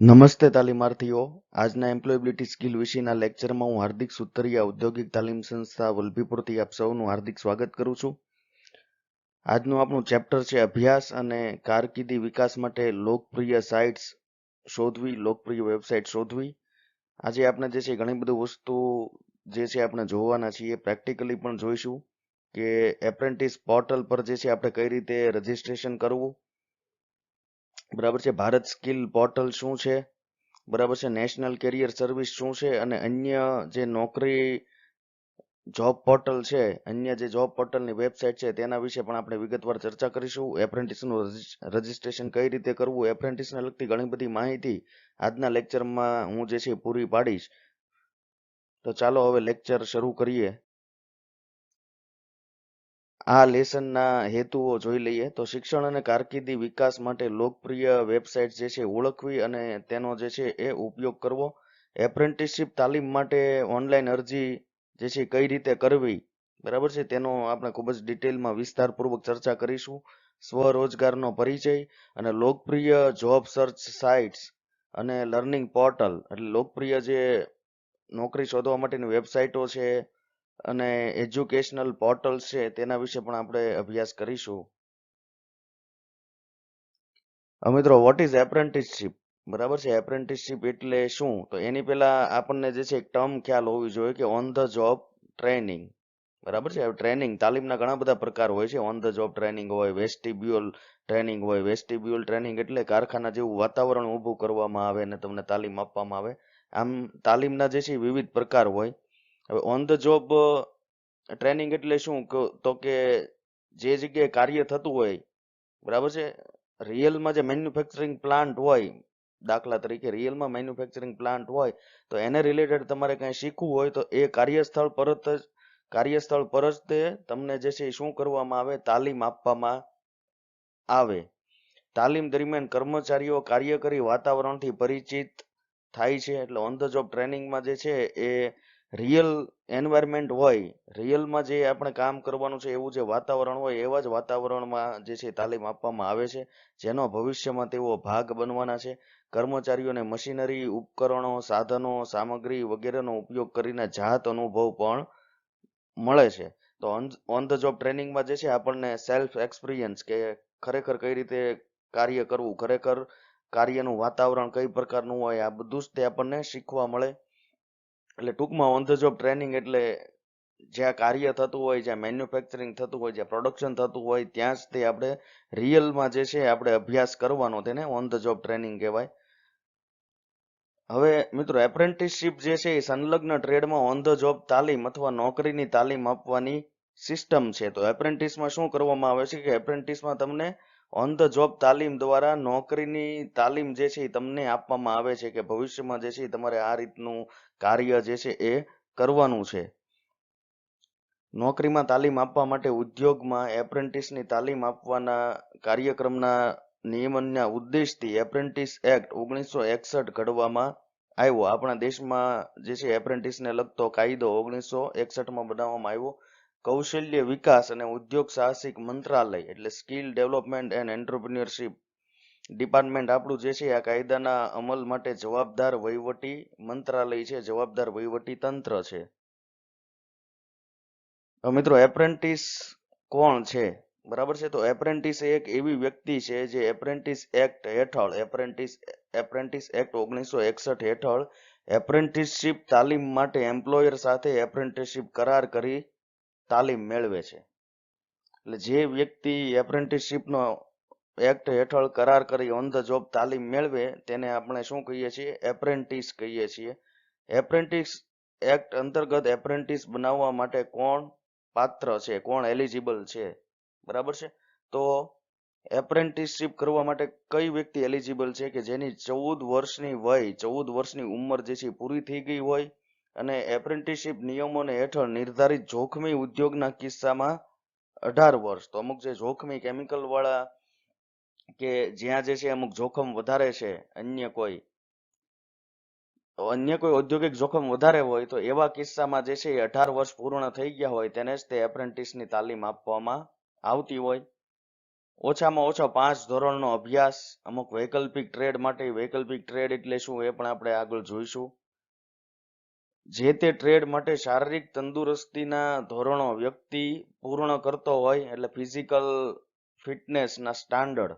નમસ્તે તાલીમાર્થીઓ. આજના એમ્પ્લોયેબિલિટી સ્કિલ વિશેના લેક્ચરમાં હું હાર્દિક સુતરિયા ઔદ્યોગિક તાલીમ સંસ્થા વલભીપુરથી આપ સૌનું હાર્દિક સ્વાગત કરું છું. આજનું આપણું ચેપ્ટર છે અભ્યાસ અને કારકિર્દી વિકાસ માટે લોકપ્રિય સાઇટ્સ શોધવી, લોકપ્રિય વેબસાઇટ શોધવી. આજે આપણે જે છે ઘણી બધી વસ્તુ જે છે આપણે જોવાના છીએ, પ્રેક્ટિકલી પણ જોઈશું કે એપ્રેન્ટિસ પોર્ટલ પર જે છે આપણે કઈ રીતે રજીસ્ટ્રેશન કરવું, બરાબર છે. ભારત સ્કિલ પોર્ટલ શું છે, બરાબર છે. નેશનલ કેરિયર સર્વિસ શું છે, અને અન્ય જે નોકરી જોબ પોર્ટલ છે, અન્ય જે જોબ પોર્ટલની વેબસાઇટ છે તેના વિશે પણ આપણે વિગતવાર ચર્ચા કરીશું. એપ્રેન્ટિસનું રજીસ્ટ્રેશન કઈ રીતે કરવું, એપ્રેન્ટિસને લગતી ઘણી બધી માહિતી આજના લેક્ચરમાં હું જે છે પૂરી પાડીશ. તો ચાલો હવે લેક્ચર શરૂ કરીએ. આ લેસનના હેતુઓ જોઈ લઈએ. તો શિક્ષણ અને કારકિર્દી વિકાસ માટે લોકપ્રિય વેબસાઇટ જે છે ઓળખવી અને તેનો જે છે એ ઉપયોગ કરવો. એપ્રેન્ટિસશીપ તાલીમ માટે ઓનલાઈન અરજી જે છે કઈ રીતે કરવી, બરાબર છે, તેનો આપણે ખૂબ જ ડિટેલમાં વિસ્તારપૂર્વક ચર્ચા કરીશું. સ્વરોજગારનો પરિચય અને લોકપ્રિય જોબ સર્ચ સાઇટ્સ અને લર્નિંગ પોર્ટલ, એટલે લોકપ્રિય જે નોકરી શોધવા માટેની વેબસાઇટો છે અને એજ્યુકેશનલ પોર્ટલ્સ છે તેના વિશે પણ આપણે અભ્યાસ કરીશું. મિત્રો, વોટ ઇઝ એપ્રેન્ટિસશીપ, બરાબર છે. એપ્રેન્ટિસશીપ એટલે શું? તો એની પહેલા આપણને જે છે એક ટર્મ ખ્યાલ હોવી જોઈએ કે ઓન ધ જોબ ટ્રેનિંગ, બરાબર છે. ટ્રેનિંગ તાલીમના ઘણા બધા પ્રકાર હોય છે. ઓન ધ જોબ ટ્રેનિંગ હોય, વેસ્ટિબ્યુઅલ ટ્રેનિંગ હોય. વેસ્ટિબ્યુઅલ ટ્રેનિંગ એટલે કારખાના જેવું વાતાવરણ ઊભું કરવામાં આવે અને તમને તાલીમ આપવામાં આવે. આમ તાલીમના જે છે વિવિધ પ્રકાર હોય. હવે ઓન ધ જોબ ટ્રેનિંગ એટલે શું? તો કે જે જગ્યાએ કાર્ય થતું હોય, બરાબર છે, રિયલમાં જે મેન્યુફેક્ચરિંગ પ્લાન્ટ હોય, દાખલા તરીકે રિયલમાં મેન્યુફેક્ચરિંગ પ્લાન્ટ હોય, તો એને રિલેટેડ તમારે કંઈ શીખવું હોય તો એ કાર્યસ્થળ પર જ તે તમને જે છે શું કરવામાં આવે, તાલીમ આપવામાં આવે. તાલીમ દરમિયાન કર્મચારીઓ કાર્યકરી વાતાવરણથી પરિચિત થાય છે. એટલે ઓન ધ જોબ ટ્રેનિંગમાં જે છે એ રિયલ એન્વાયરમેન્ટ હોય, રિયલમાં જે આપણે કામ કરવાનું છે એવું જે વાતાવરણ હોય એવા જ વાતાવરણમાં જે છે તાલીમ આપવામાં આવે છે, જેનો ભવિષ્યમાં તેઓ ભાગ બનવાના છે. કર્મચારીઓને મશીનરી, ઉપકરણો, સાધનો, સામગ્રી વગેરેનો ઉપયોગ કરીને જાત અનુભવ પણ મળે છે. તો ઓન ધ જોબ ટ્રેનિંગમાં જે છે આપણને સેલ્ફ એક્સપિરિયન્સ કે ખરેખર કઈ રીતે કાર્ય કરવું, ખરેખર કાર્યનું વાતાવરણ કઈ પ્રકારનું હોય, આ બધું જ તે આપણને શીખવા મળે. એટલે ટૂંકમાં ઓન ધ જોબ ટ્રેનિંગ એટલે જ્યાં કાર્ય થતું હોય, જ્યાં મેન્યુફેક્ચરિંગ થતું હોય, જ્યાં પ્રોડક્શન થતું હોય ત્યાં જ તે આપણે રિયલમાં જે છે આપણે અભ્યાસ કરવાનો, તેને ઓન ધ જોબ ટ્રેનિંગ કહેવાય. હવે મિત્રો, એપ્રેન્ટિસશીપ જે છે એ સંલગ્ન ટ્રેડમાં ઓન ધ જોબ તાલીમ અથવા નોકરીની તાલીમ આપવાની સિસ્ટમ છે. તો એપ્રેન્ટિસમાં શું કરવામાં આવે છે કે એપ્રેન્ટિસમાં તમને ઓન ધ જોબ તાલીમ દ્વારા નોકરીની તાલીમ જે છે એ તમને આપવામાં આવે છે કે ભવિષ્યમાં જે છે તમારે આ રીતનું કાર્ય જે છે એ કરવાનું છે. નોકરીમાં તાલીમ આપવા માટે ઉદ્યોગમાં એપ્રેન્ટિસની તાલીમ આપવાના કાર્યક્રમના નિયમનના ઉદ્દેશથી એપ્રેન્ટિસ એક્ટ 1961 ઘડવામાં આવ્યો. આપણા દેશમાં જે છે એપ્રેન્ટિસને લગતો કાયદો 1961માં બનાવવામાં આવ્યો. કૌશલ્ય વિકાસ અને ઉદ્યોગ સાહસિક મંત્રાલય એટલે skill development and entrepreneurship department આપણું જે છે આ કાયદાના અમલ માટે જવાબદાર વહીવટી મંત્રાલય છે, જવાબદાર વહીવટી તંત્ર છે. મિત્રો, એપ્રેન્ટિસ કોણ છે, બરાબર છે? તો એપ્રેન્ટિસ એક એવી વ્યક્તિ છે જે એપ્રેન્ટિસ એક્ટ હેઠળ એપ્રેન્ટિસ એક્ટ 1961 હેઠળ એપ્રેન્ટિસશીપ તાલીમ માટે એમ્પ્લોયર સાથે એપ્રેન્ટિસશીપ કરાર કરી તાલીમ મેળવે છે. એટલે જે વ્યક્તિ એપ્રેન્ટિસશીપનો એક્ટ હેઠળ કરાર કરી ઓન ધ જોબ તાલીમ મેળવે તેને આપણે શું કહીએ છીએ? એપ્રેન્ટિસ કહીએ છીએ. એપ્રેન્ટિસ એક્ટ અંતર્ગત એપ્રેન્ટિસ બનાવવા માટે કોણ પાત્ર છે, કોણ એલિજિબલ છે, બરાબર છે? તો એપ્રેન્ટિસશીપ કરવા માટે કઈ વ્યક્તિ એલિજિબલ છે કે જેની 14 વર્ષની વય, 14 વર્ષની ઉંમર જે છે પૂરી થઈ ગઈ હોય અને એપ્રેન્ટિસશીપ નિયમોને હેઠળ નિર્ધારિત જોખમી ઉદ્યોગના કિસ્સામાં 18 વર્ષ. તો અમુક જે જોખમી કેમિકલ વાળા કે જ્યાં જે છે અમુક જોખમ વધારે છે, અન્ય કોઈ ઔદ્યોગિક જોખમ વધારે હોય તો એવા કિસ્સામાં જે છે એ 18 વર્ષ પૂર્ણ થઈ ગયા હોય તેને જ તે એપ્રેન્ટિસની તાલીમ આપવામાં આવતી હોય. ઓછામાં ઓછા 5 ધોરણનો અભ્યાસ. અમુક વૈકલ્પિક ટ્રેડ માટે, વૈકલ્પિક ટ્રેડ એટલે શું એ પણ આપણે આગળ જોઈશું. જે તે ટ્રેડ માટે શારીરિક તંદુરસ્તીના ધોરણો વ્યક્તિ પૂર્ણ કરતો હોય, એટલે ફિઝિકલ ફિટનેસના સ્ટાન્ડર્ડ,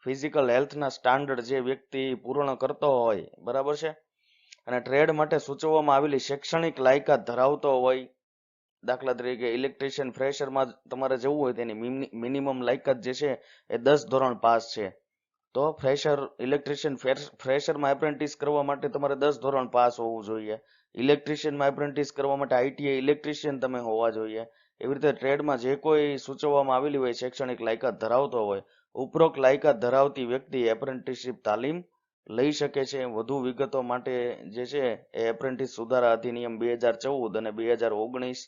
ફિઝિકલ હેલ્થના સ્ટાન્ડર્ડ જે વ્યક્તિ પૂર્ણ કરતો હોય, બરાબર છે, અને ટ્રેડ માટે સૂચવવામાં આવેલી શૈક્ષણિક લાયકાત ધરાવતો હોય. દાખલા તરીકે ઇલેક્ટ્રિશિયન ફ્રેશરમાં તમારે જવું હોય તેની મિનિમમ લાયકાત જે છે એ 10 ધોરણ પાસ છે. તો ફ્રેશર ઇલેક્ટ્રિશિયન ફ્રેશરમાં એપ્રેન્ટિસ કરવા માટે તમારે 10 ધોરણ પાસ હોવું જોઈએ. ઇલેક્ટ્રિશિયનમાં એપ્રેન્ટિસ કરવા માટે આઈટીઆઈ ઇલેક્ટ્રિશિયન તમે હોવા જોઈએ. એવી રીતે ટ્રેડમાં જે કોઈ સૂચવવામાં આવેલી હોય શૈક્ષણિક લાયકાત ધરાવતો હોય, ઉપરોક્ત લાયકાત ધરાવતી વ્યક્તિ એપ્રેન્ટિસશીપ તાલીમ લઈ શકે છે. વધુ વિગતો માટે જે છે એ એપ્રેન્ટિસ સુધારા અધિનિયમ 2014 અને 2019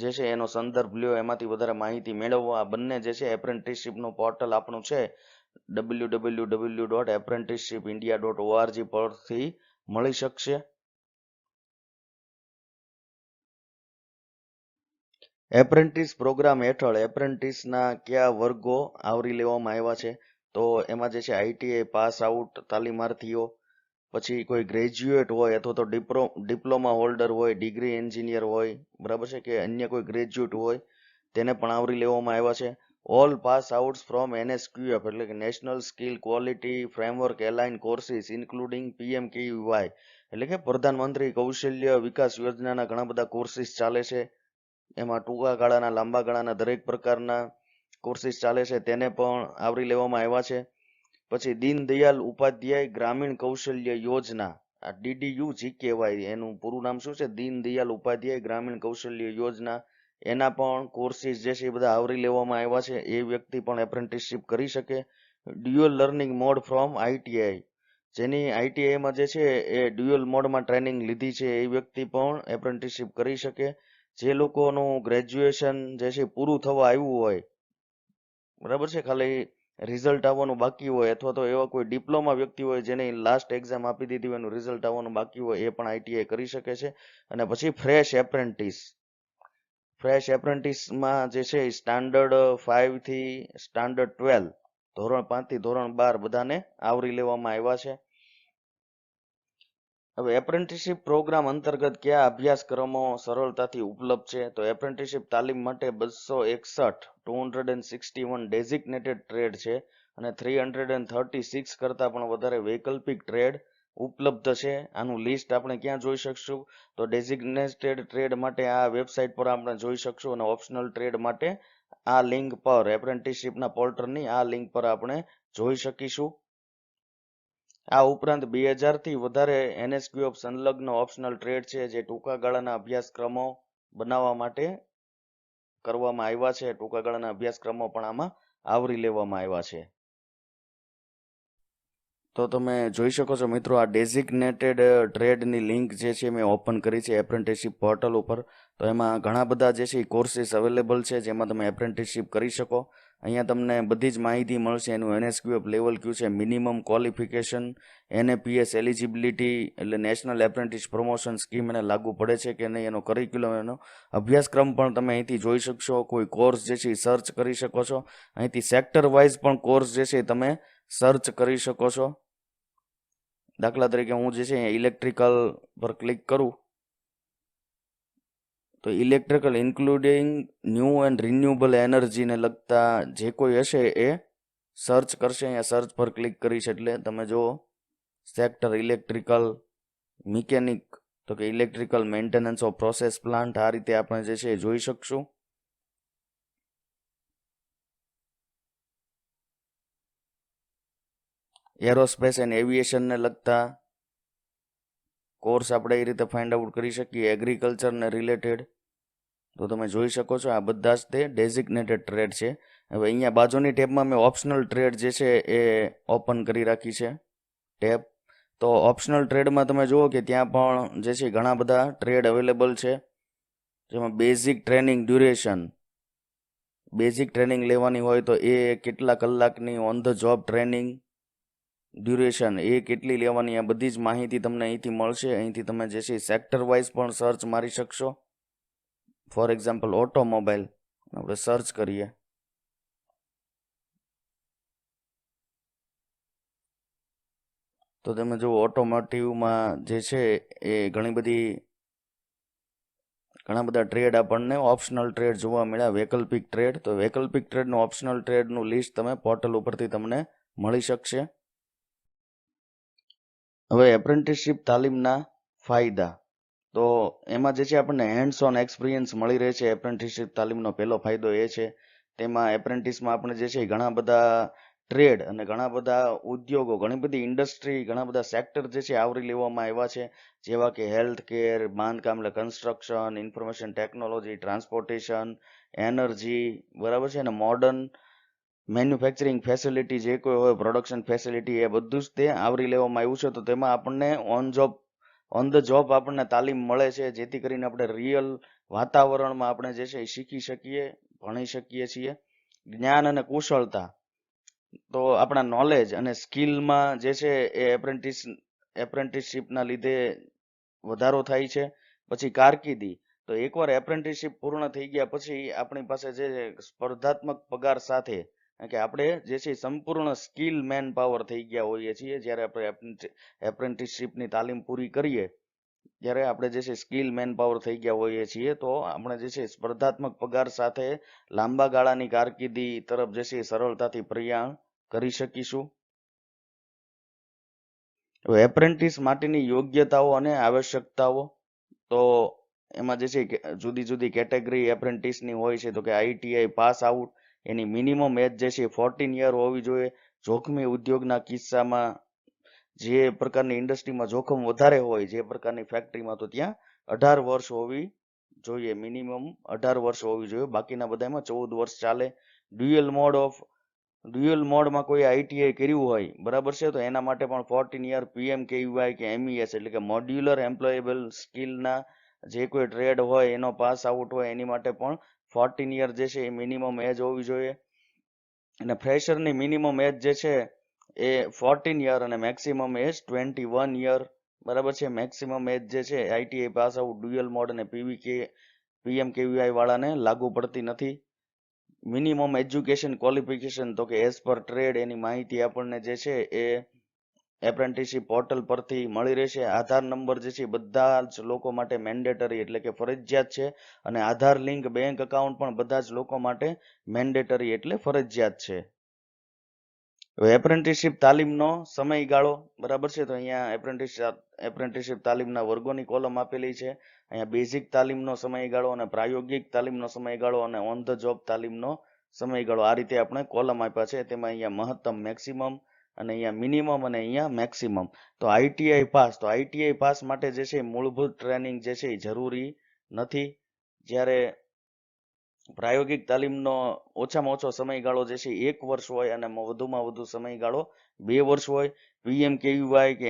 જે છે એનો સંદર્ભ લ્યો, એમાંથી વધારે માહિતી મેળવો. આ બંને જે છે એપ્રેન્ટિસશીપનું પોર્ટલ આપણું છે www.apprenticeshipindia.org પરથી મળી શકશે. એપ્રેન્ટિસ પ્રોગ્રામ હેઠળ એપ્રેન્ટિસના કયા વર્ગો આવરી લેવામાં આવ્યા છે? તો એમાં જે છે આઈટીઆઈ પાસ આઉટ તાલીમાર્થીઓ, પછી કોઈ ગ્રેજ્યુએટ હોય અથવા તો ડિપ્લોમા હોલ્ડર હોય, ડિગ્રી એન્જિનિયર હોય, બરાબર છે, કે અન્ય કોઈ ગ્રેજ્યુએટ હોય તેને પણ આવરી લેવામાં આવ્યા છે. All pass outs from NSQF એટલે કે national skill quality framework align courses including PMKVY એટલે કે પ્રધાનમંત્રી કૌશલ્ય વિકાસ યોજનાના ઘણા બધા કોર્સિસ ચાલે છે. એમાં ટૂંકા ગાળાના, લાંબા ગાળાના દરેક પ્રકારના કોર્સિસ ચાલે છે, તેને પણ આવરી લેવામાં આવ્યા છે. પછી દીનદયાલ ઉપાધ્યાય ગ્રામીણ કૌશલ્ય યોજના, આ DDUG કહેવાય, એનું પૂરું નામ શું છે? દીનદયાલ ઉપાધ્યાય ગ્રામીણ કૌશલ્ય યોજના. એના પણ કોર્સિસ જે છે એ બધા આવરી લેવામાં આવ્યા છે. એ વ્યક્તિ પણ એપ્રેન્ટિસશીપ કરી શકે. Dual learning mode from ITI, જેની આઈટીઆઈમાં જે છે એ ડ્યુઅલ મોડમાં ટ્રેનિંગ લીધી છે એ વ્યક્તિ પણ એપ્રેન્ટિસશીપ કરી શકે. જે લોકોનું ગ્રેજ્યુએશન જે છે પૂરું થવા આવ્યું હોય, બરાબર છે, ખાલી રિઝલ્ટ આવવાનું બાકી હોય, અથવા તો એવા કોઈ ડિપ્લોમા વ્યક્તિ હોય જેને લાસ્ટ એક્ઝામ આપી દીધી હોય એનું રિઝલ્ટ આવવાનું બાકી હોય, એ પણ આઈટીઆઈ કરી શકે છે. અને પછી ફ્રેશ એપ્રેન્ટિસમાં જે છે સ્ટાન્ડર્ડ 5 થી સ્ટાન્ડર્ડ 12, ધોરણ 5 થી ધોરણ 12 બધાને આવરી લેવામાં આવ્યા છે. હવે એપ્રેન્ટિસશીપ પ્રોગ્રામ અંતર્ગત કયા અભ્યાસક્રમો સરળતાથી ઉપલબ્ધ છે? તો એપ્રેન્ટિસશીપ તાલીમ માટે 261 ડેઝિગ્નેટેડ ટ્રેડ છે અને 336 કરતાં પણ વધારે વૈકલ્પિક ટ્રેડ ઉપલબ્ધ છે. આનું લિસ્ટ આપણે ક્યાં જોઈ શકશું? તો ડેઝિગ્નેટેડ ટ્રેડ માટે આ વેબસાઇટ પર આપણે જોઈ શકશું, અને ઓપ્શનલ ટ્રેડ માટે આ લિંક પર, એપ્રેન્ટિસશીપના પોર્ટલની આ લિંક પર આપણે જોઈ શકીશું. આ ઉપરાંત 2000 થી વધારે NSQF સંલગ્ન ઓપ્શનલ ટ્રેડ છે જે ટૂંકા ગાળાના અભ્યાસક્રમો બનાવવા માટે કરવામાં આવ્યા છે. ટૂંકા ગાળાના અભ્યાસક્રમો પણ આમાં આવરી લેવામાં આવ્યા છે. તો તમે જોઈ શકો છો મિત્રો, આ ડેઝિગ્નેટેડ ટ્રેડની લિંક જે છે મેં ઓપન કરી છે એપ્રેન્ટિસશીપ પોર્ટલ ઉપર. તો એમાં ઘણા બધા જે છે કોર્સિસ અવેલેબલ છે જેમાં તમે એપ્રેન્ટિસશીપ કરી શકો. અહીંયા તમને બધી જ માહિતી મળશે. એનું NSQF લેવલ કયું છે, મિનિમમ ક્વોલિફિકેશન, NAPS એલિજિબિલિટી એટલે નેશનલ એપ્રેન્ટિસ પ્રમોશન સ્કીમ એને લાગુ પડે છે કે નહીં, એનો કરિક્યુલમ, એનો અભ્યાસક્રમ પણ તમે અહીંથી જોઈ શકશો. કોઈ કોર્સ જે છે એ સર્ચ કરી શકો છો. અહીંથી સેક્ટર વાઇઝ પણ કોર્સ જે છે તમે સર્ચ કરી શકો છો. દાખલા તરીકે હું જે છે ઇલેક્ટ્રિકલ પર ક્લિક કરું તો electrical including new and renewable એનર્જીને લગતા જે કોઈ હશે એ સર્ચ કરશે. અહીંયા સર્ચ પર ક્લિક કરીશ એટલે તમે જુઓ સેક્ટર ઇલેક્ટ્રિકલ મિકેનિક, તો કે electrical maintenance off process plant, આ રીતે આપણે જે છે એ જોઈ શકશું. એરોસ્પેસ એન્ડ એવિએશનને લગતા કોર્સ આપણે એ રીતે ફાઇન્ડ આઉટ કરી શકીએ. એગ્રીકલ્ચરને રિલેટેડ તો તમે જોઈ શકો છો આ બધા જ તે ડેઝિગ્નેટેડ ટ્રેડ છે. હવે અહીંયા બાજુની ટેબમાં મેં ઓપ્શનલ ટ્રેડ જે છે એ ઓપન કરી રાખી છે ટેબ. તો ઓપ્શનલ ટ્રેડમાં તમે જુઓ કે ત્યાં પણ જે છે ઘણા બધા ટ્રેડ અવેલેબલ છે, જેમાં basic training duration, basic training લેવાની હોય તો એ કેટલા કલાકની, on the job training duration એ કેટલી લેવાની, આ બધી જ માહિતી તમને અહીંથી મળશે. અહીંથી તમે જે છે સેક્ટર વાઇઝ પણ સર્ચ મારી શકશો. ફોર એક્ઝામ્પલ ઓટોમોબાઈલ આપણે સર્ચ કરીએ તો તમે જો ઓટોમોટિવમાં જે છે એ ઘણા બધા ટ્રેડ આપણને ઓપ્શનલ ટ્રેડ જોવા મળ્યા, વૈકલ્પિક ટ્રેડ. તો વૈકલ્પિક ટ્રેડનું ઓપ્શનલ ટ્રેડનું લિસ્ટ તમે પોર્ટલ ઉપરથી તમને મળી શકશે. હવે એપ્રેન્ટિસશીપ તાલીમના ફાયદા. તો એમાં જે છે આપણને હેન્ડ્સ ઓન એક્સપિરિયન્સ મળી રહે છે. એપ્રેન્ટિસશીપ તાલીમનો પહેલો ફાયદો એ છે. તેમાં એપ્રેન્ટિસમાં આપણે જે છે ઘણા બધા ટ્રેડ અને ઘણા બધા ઉદ્યોગો, ઘણી બધી ઇન્ડસ્ટ્રી, ઘણા બધા સેક્ટર જે છે આવરી લેવામાં આવ્યા છે. જેવા કે હેલ્થ કેર, બાંધકામ એટલે construction, information technology, transportation, energy, બરાબર છે, અને મોડર્ન મેન્યુફેક્ચરિંગ ફેસિલિટી જે કોઈ હોય, પ્રોડક્શન ફેસિલિટી, એ બધું જ તે આવરી લેવામાં આવ્યું છે. તો તેમાં આપણને ઓન ધ જોબ આપણને તાલીમ મળે છે, જેથી કરીને આપણે રિયલ વાતાવરણમાં આપણે જે છે એ શીખી શકીએ, ભણી શકીએ છીએ. જ્ઞાન અને કુશળતા, તો આપણા નોલેજ અને સ્કિલમાં જે છે એ એપ્રેન્ટિસશીપના લીધે વધારો થાય છે. પછી કારકિર્દી, તો એકવાર એપ્રેન્ટિસશીપ પૂર્ણ થઈ ગયા પછી આપણી પાસે જે સ્પર્ધાત્મક પગાર સાથે કે આપણે જે છે સંપૂર્ણ સ્કિલ મેન પાવર થઈ ગયા હોઈએ છીએ. જ્યારે આપણે એપ્રેન્ટિસશીપની તાલીમ પૂરી કરીએ ત્યારે આપણે જે છે સ્કિલ મેન પાવર થઈ ગયા હોઈએ છીએ. તો આપણે જે છે સ્પર્ધાત્મક પગાર સાથે લાંબા ગાળાની કારકિર્દી તરફ જે છે સરળતાથી પ્રયાણ કરી શકીશું. એપ્રેન્ટિસ માટેની યોગ્યતાઓ અને આવશ્યકતાઓ, તો એમાં જે છે જુદી જુદી કેટેગરી એપ્રેન્ટિસની હોય છે. તો કે ITI પાસ આઉટ, એની મિનિમમ એજ જે છે 14 યર હોવી જોઈએ. જોખમી ઉદ્યોગના કિસ્સામાં જે પ્રકારની ઇન્ડસ્ટ્રીમાં જોખમ વધારે હોય, જે પ્રકારની ફેક્ટરીમાં, તો ત્યાં 18 વર્ષ હોવી જોઈએ, મિનિમમ 18 વર્ષ હોવી જોઈએ. બાકીના બધામાં 14 વર્ષ ચાલે. ડ્યુઅલ મોડમાં કોઈ ITI કર્યું હોય, બરાબર છે, તો એના માટે પણ 14 યર PMKVY કે MES એટલે કે મોડ્યુલર એમ્પ્લોયેબલ સ્કિલના જે કોઈ ટ્રેડ હોય એનો પાસ આઉટ હોય, એની માટે પણ 14 યર જે છે એ મિનિમમ એજ હોવી જોઈએ. અને ફ્રેશરની મિનિમમ એજ જે છે એ 14 યર અને મેક્સિમમ એજ 21 યર, બરાબર છે. મેક્સિમમ એજ જે છે ITI pass out, dual mode અને PMKVY વાળાને લાગુ પડતી નથી. મિનિમમ એજ્યુકેશન ક્વોલિફિકેશન, તો કે એઝ પર ટ્રેડ, એની માહિતી આપણને જે છે એ એપ્રેન્ટિસશીપ પોર્ટલ પરથી મળી રહેશે. આધાર નંબર જે છે બધા જ લોકો માટે મેન્ડેટરી એટલે કે ફરજિયાત છે. અને આધાર લિંક બેંક એકાઉન્ટ પણ બધા જ લોકો માટે મેન્ડેટરી એટલે ફરજિયાત છે. એપ્રેન્ટિસશીપ તાલીમનો સમયગાળો, બરાબર છે. તો અહીંયા એપ્રેન્ટિસશીપ તાલીમના વર્ગોની કોલમ આપેલી છે. અહીંયા બેઝિક તાલીમનો સમયગાળો અને પ્રાયોગિક તાલીમનો સમયગાળો અને ઓન ધ જોબ તાલીમનો સમયગાળો, આ રીતે આપણે કોલમ આપ્યા છે. તેમાં અહીંયા મહત્તમ, મેક્સિમમ, અને અહીંયા મિનિમમ અને અહીંયા મેક્સિમમ. તો ITI પાસ માટે જે છે મૂળભૂત ટ્રેનિંગ જે છે એ જરૂરી નથી. જ્યારે પ્રાયોગિક તાલીમનો ઓછામાં ઓછો સમયગાળો જે છે 1 વર્ષ હોય અને વધુમાં વધુ સમયગાળો 2 વર્ષ હોય. PMKVY કે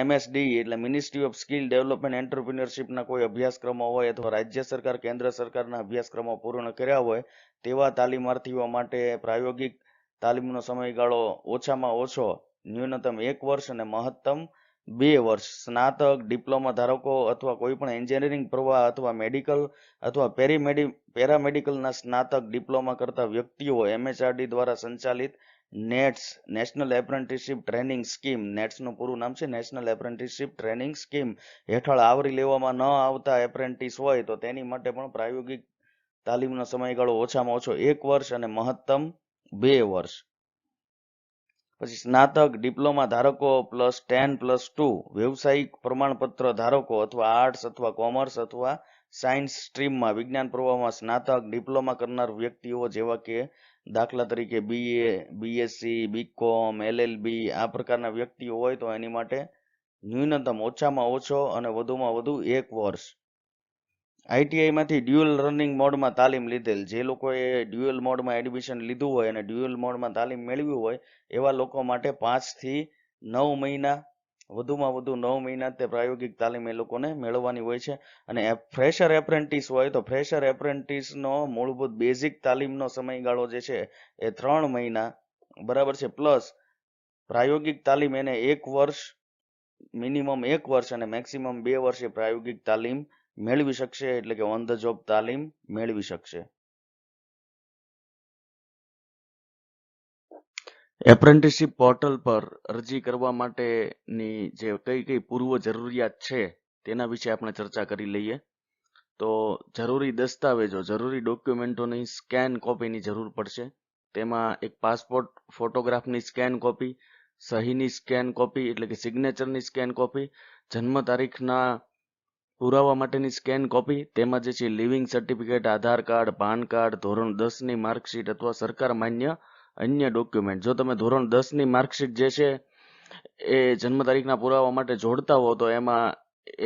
MSD એટલે મિનિસ્ટ્રી ઓફ સ્કિલ ડેવલપમેન્ટ એન્ટરપ્રિન્યોરશિપના કોઈ અભ્યાસક્રમો હોય અથવા રાજ્ય સરકાર, કેન્દ્ર સરકારના અભ્યાસક્રમો પૂર્ણ કર્યા હોય તેવા તાલીમાર્થીઓ માટે પ્રાયોગિક તાલીમનો સમયગાળો ઓછામાં ઓછો ન્યૂનતમ 1 વર્ષ અને મહત્તમ 2 વર્ષ. સ્નાતક, ડિપ્લોમા ધારકો અથવા કોઈ પણ એન્જિનિયરિંગ પ્રવાહ અથવા મેડિકલ અથવા પેરામેડિકલના સ્નાતક, ડિપ્લોમા કરતા વ્યક્તિઓ MHRD દ્વારા સંચાલિત NATS, national apprenticeship training scheme, નેટ્સનું પૂરું નામ છે નેશનલ એપ્રેન્ટિસશીપ ટ્રેનિંગ સ્કીમ, હેઠળ આવરી લેવામાં ન આવતા એપ્રેન્ટિસ હોય તો તેની માટે પણ પ્રાયોગિક તાલીમનો સમયગાળો ઓછામાં ઓછો 1 વર્ષ અને મહત્તમ 2 વર્ષ. પછી સ્નાતક, ડિપ્લોમા ધારકો +10+2 વ્યવસાયિક પ્રમાણપત્ર ધારકો અથવા આર્ટ્સ અથવા કોમર્સ અથવા સાયન્સ સ્ટ્રીમમાં વિજ્ઞાન પ્રવાહમાં સ્નાતક, ડિપ્લોમા કરનાર વ્યક્તિઓ, જેવા કે દાખલા તરીકે BA, BSc, BCom, LLB, આ પ્રકારના વ્યક્તિઓ હોય તો એની માટે ન્યૂનતમ ઓછામાં ઓછો અને વધુમાં વધુ 1 વર્ષ. ITI માંથી ડ્યુઅલ રનિંગ મોડમાં તાલીમ લીધેલ, જે લોકોએ ડ્યુઅલ મોડમાં એડમિશન લીધું હોય અને ડ્યુઅલ મોડમાં તાલીમ મેળવી હોય એવા લોકો માટે 5 થી 9 મહિના, વધુમાં વધુ 9 મહિના તે પ્રાયોગિક તાલીમ એ લોકોને મેળવવાની હોય છે. અને ફ્રેશર એપ્રેન્ટિસ હોય તો ફ્રેશર એપ્રેન્ટિસનો મૂળભૂત બેઝિક તાલીમનો સમયગાળો જે છે એ 3 મહિના, બરાબર છે, પ્લસ પ્રાયોગિક તાલીમ એને 1 વર્ષ, મિનિમમ 1 વર્ષ અને મેક્સિમમ 2 વર્ષે પ્રાયોગિક તાલીમ મેળવી શકશે, એટલે કે ઓન ધ જોબ તાલીમ મેળવી શકશે. એપ્રેન્ટિસશીપ પોર્ટલ પર અરજી કરવા માટેની જે કઈ પૂર્વ જરૂરિયાત છે તેના વિશે આપણે ચર્ચા કરી લઈએ. તો જરૂરી દસ્તાવેજો, જરૂરી ડોક્યુમેન્ટોની સ્કેન કોપીની જરૂર પડશે. તેમાં એક પાસપોર્ટ ફોટોગ્રાફની સ્કેન કોપી, સહીની સ્કેન કોપી એટલે કે સિગ્નેચરની સ્કેન કોપી, જન્મ તારીખના પુરાવા માટેની સ્કેન કોપી, તેમાં જે છે લિવિંગ સર્ટિફિકેટ, આધાર કાર્ડ, પાન કાર્ડ, ધોરણ 10ની માર્કશીટ અથવા સરકાર માન્ય અન્ય ડોક્યુમેન્ટ. જો તમે ધોરણ 10ની માર્કશીટ જે છે એ જન્મ તારીખના પુરાવા માટે જોડતા હો તો એમાં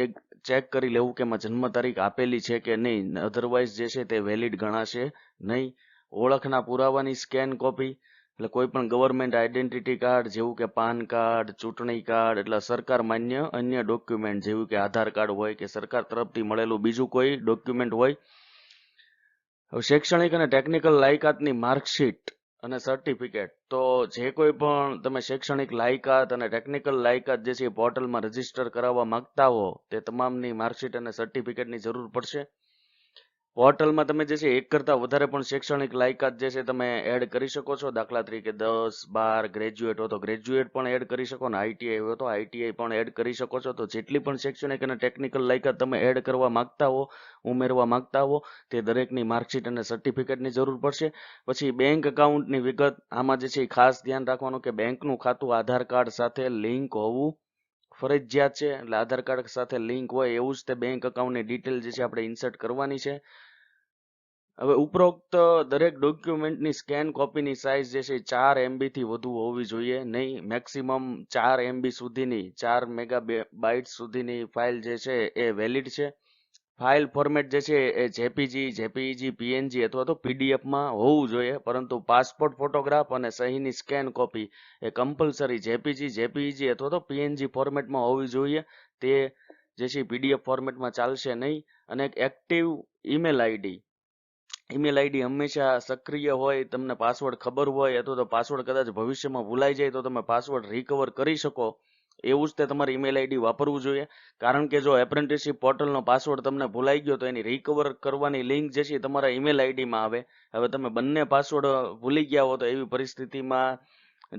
એક ચેક કરી લેવું કે એમાં જન્મ તારીખ આપેલી છે કે નહીં, અધરવાઇઝ જે છે તે વેલિડ ગણાશે નહીં. ઓળખના પુરાવાની સ્કેન કોપી એટલે કોઈ પણ ગવર્મેન્ટ આઈડેન્ટિટી કાર્ડ જેવું કે પાન કાર્ડ, ચૂંટણી કાર્ડ એટલે સરકાર માન્ય અન્ય ડોક્યુમેન્ટ જેવું કે આધાર કાર્ડ હોય કે સરકાર તરફથી મળેલું બીજું કોઈ ડોક્યુમેન્ટ હોય. હવે શૈક્ષણિક અને ટેકનિકલ લાયકાતની માર્કશીટ અને સર્ટિફિકેટ. તો જે કોઈ પણ તમે શૈક્ષણિક લાયકાત અને ટેકનિકલ લાયકાત જે છે એ પોર્ટલમાં રજીસ્ટર કરાવવા માંગતા હો તે તમામની માર્કશીટ અને સર્ટિફિકેટની જરૂર પડશે. પોર્ટલમાં તમે જે છે એક કરતા વધારે પણ શૈક્ષણિક લાયકાત જે છે તમે એડ કરી શકો છો. દાખલા તરીકે 10, 12 ગ્રેજ્યુએટ હો તો ગ્રેજ્યુએટ પણ એડ કરી શકો ને આઈટીઆઈ હોય તો આઈટીઆઈ પણ એડ કરી શકો છો. તો જેટલી પણ શૈક્ષણિક અને ટેકનિકલ લાયકાત તમે એડ કરવા માંગતા હો, ઉમેરવા માંગતા હો તે દરેકની માર્કશીટ અને સર્ટિફિકેટની જરૂર પડશે. પછી બેંક એકાઉન્ટની વિગત. આમાં જે છે એ ખાસ ધ્યાન રાખવાનું કે બેંકનું ખાતું આધાર કાર્ડ સાથે લિંક હોવું ફરજિયાત છે. એટલે આધાર કાર્ડ સાથે લિંક હોય એવું જ તે બેંક એકાઉન્ટની ડિટેલ જે છે આપણે ઇન્સર્ટ કરવાની છે. હવે ઉપરોક્ત દરેક ડોક્યુમેન્ટની સ્કેન કોપીની સાઇઝ જે છે 4 MB થી વધુ હોવી જોઈએ નહીં. મેક્સિમમ 4 MB સુધીની 4 મેગાબાઇટ સુધીની ફાઇલ જે છે એ વેલિડ છે. ફાઇલ ફોર્મેટ જે છે એ જેપીજી, જેપીઈજી, પીએનજી અથવા તો પીડીએફમાં હોવું જોઈએ. પરંતુ પાસપોર્ટ ફોટોગ્રાફ અને સહીની સ્કેન કોપી એ કમ્પલસરી જેપીજી, જેપીઈજી અથવા તો પીએનજી ફોર્મેટમાં હોવી જોઈએ. તે જે છે પીડીએફ ફોર્મેટમાં ચાલશે નહીં. અને એક active email ID. Email ID હંમેશા સક્રિય હોય, તમને પાસવર્ડ ખબર હોય અથવા તો પાસવર્ડ કદાચ ભવિષ્યમાં ભૂલાઈ જાય તો તમે પાસવર્ડ રિકવર કરી શકો એવું જ તે તમારી ઈમેલ આઈડી વાપરવું જોઈએ. કારણ કે જો એપ્રેન્ટિસશીપ પોર્ટલનો પાસવર્ડ તમને ભૂલાઈ ગયો તો એની રિકવર કરવાની લિંક જે છે તમારા ઈમેલ આઈડીમાં આવે. હવે તમે બંને પાસવર્ડ ભૂલી ગયા હો તો એવી પરિસ્થિતિમાં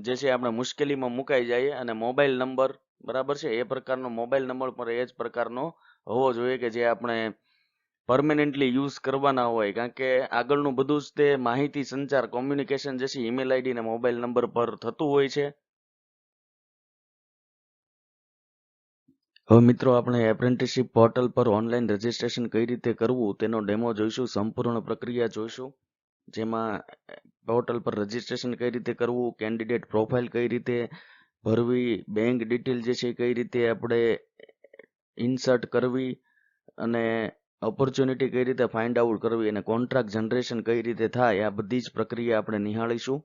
જે છે આપણે મુશ્કેલીમાં મુકાઈ જાય. અને મોબાઈલ નંબર બરાબર છે એ પ્રકારનો મોબાઈલ નંબર પર એ જ પ્રકારનો હોવો જોઈએ કે જે આપણે પરમેનન્ટલી યુઝ કરવાના હોય. કારણ કે આગળનું બધું જ તે માહિતી સંચાર કોમ્યુનિકેશન જે છે ઈમેલ આઈડી અને મોબાઈલ નંબર પર થતું હોય છે. હવે મિત્રો આપણે એપ્રેન્ટિસશીપ પોર્ટલ પર ઓનલાઈન રજીસ્ટ્રેશન કઈ રીતે કરવું તેનો ડેમો જોઈશું. સંપૂર્ણ પ્રક્રિયા જોઈશું, જેમાં પોર્ટલ પર રજીસ્ટ્રેશન કઈ રીતે કરવું, કેન્ડિડેટ પ્રોફાઇલ કઈ રીતે ભરવી, બેંક ડિટેલ જે છે કઈ રીતે આપણે ઇન્સર્ટ કરવી અને ઓપોર્ચ્યુનિટી કઈ રીતે ફાઇન્ડ આઉટ કરવી અને કોન્ટ્રાક્ટ જનરેશન કઈ રીતે થાય આ બધી જ પ્રક્રિયા આપણે નિહાળીશું.